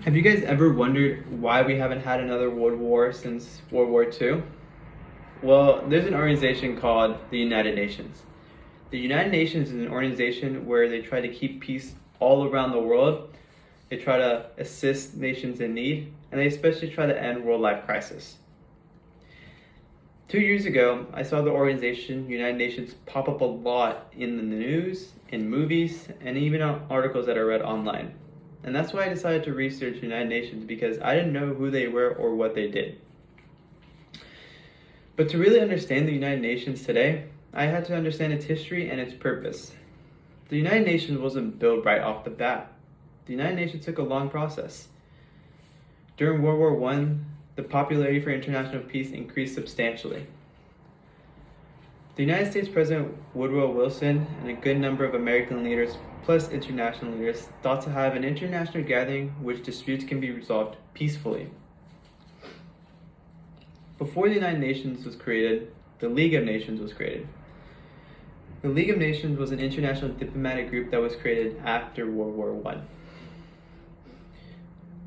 Have you guys ever wondered why we haven't had another world war since World War II? Well, there's an organization called the United Nations. The United Nations is an organization where they try to keep peace all around the world. They try to assist nations in need, and they especially try to end world life crisis. 2 years ago, I saw the organization United Nations pop up a lot in the news, in movies, and even on articles that I read online. And that's why I decided to research United Nations because I didn't know who they were or what they did. But to really understand the United Nations today, I had to understand its history and its purpose. The United Nations wasn't built right off the bat. The United Nations took a long process. During World War One, the popularity for international peace increased substantially. The United States President Woodrow Wilson and a good number of American leaders plus international leaders thought to have an international gathering which disputes can be resolved peacefully. Before the United Nations was created, the League of Nations was created. The League of Nations was an international diplomatic group that was created after World War One.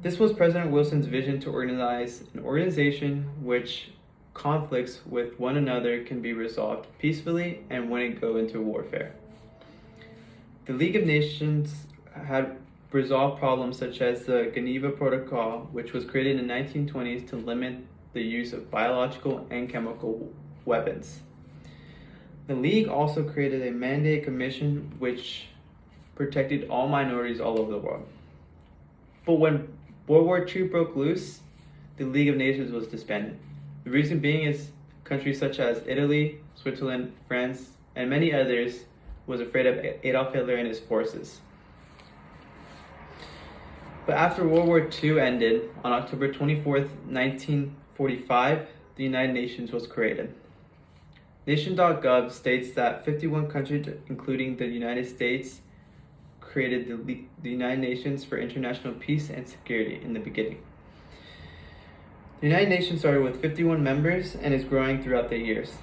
This was President Wilson's vision to organize an organization which conflicts with one another can be resolved peacefully and wouldn't go into warfare. The League of Nations had resolved problems such as the Geneva Protocol, which was created in the 1920s to limit the use of biological and chemical weapons. The League also created a mandate commission which protected all minorities all over the world. But when World War II broke loose, the League of Nations was disbanded. The reason being is countries such as Italy, Switzerland, France, and many others was afraid of Adolf Hitler and his forces. But after World War II ended, on October 24th, 1945, the United Nations was created. Nation.gov states that 51 countries, including the United States, created the United Nations for international peace and security in the beginning. The United Nations started with 51 members and is growing throughout the years.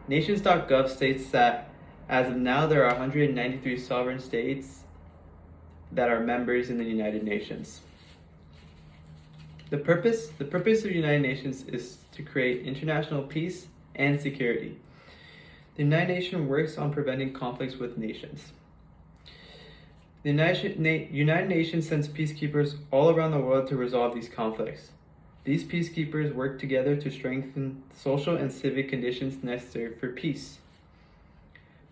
Nations.gov states that as of now there are 193 sovereign states that are members in the United Nations. The purpose of the United Nations is to create international peace and security. The United Nations works on preventing conflicts with nations. The United Nations sends peacekeepers all around the world to resolve these conflicts. These peacekeepers work together to strengthen social and civic conditions necessary for peace.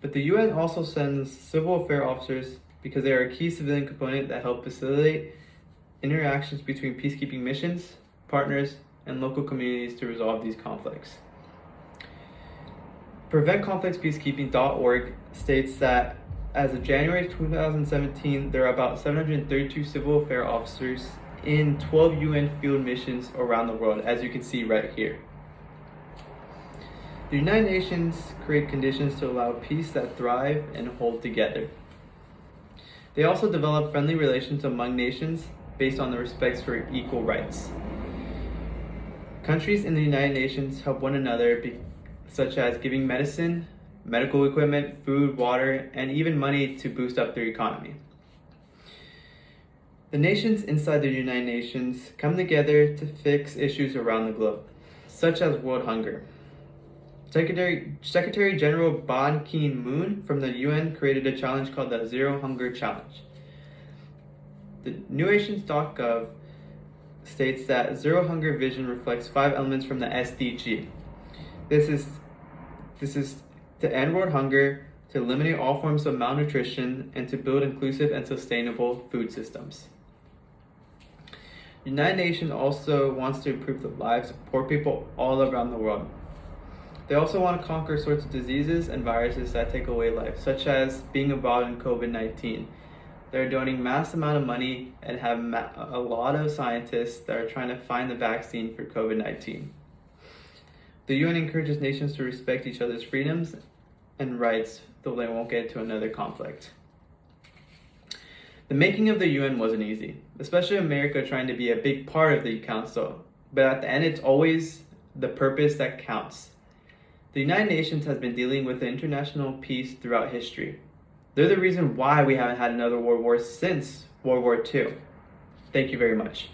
But the UN also sends civil affairs officers because they are a key civilian component that help facilitate interactions between peacekeeping missions, partners, and local communities to resolve these conflicts. PreventConflictsPeacekeeping.org states that as of January 2017, there are about 732 civil affairs officers in 12 UN field missions around the world, as you can see right here. The United Nations create conditions to allow peace that thrive and hold together. They also develop friendly relations among nations based on the respect for equal rights. Countries in the United Nations help one another, such as giving medicine, medical equipment, food, water, and even money to boost up their economy. The nations inside the United Nations come together to fix issues around the globe, such as world hunger. Secretary General Ban Ki-moon from the UN created a challenge called the Zero Hunger Challenge. The newnations.gov states that Zero Hunger Vision reflects 5 elements from the SDG. This is to end world hunger, to eliminate all forms of malnutrition, and to build inclusive and sustainable food systems. The United Nations also wants to improve the lives of poor people all around the world. They also want to conquer sorts of diseases and viruses that take away life, such as being involved in COVID-19. They're donating mass amount of money and have a lot of scientists that are trying to find the vaccine for COVID-19. The UN encourages nations to respect each other's freedoms and rights, though they won't get into another conflict. The making of the UN wasn't easy, especially America trying to be a big part of the council, but at the end it's always the purpose that counts. The United Nations has been dealing with international peace throughout history. They're the reason why we haven't had another world war since World War II. Thank you very much.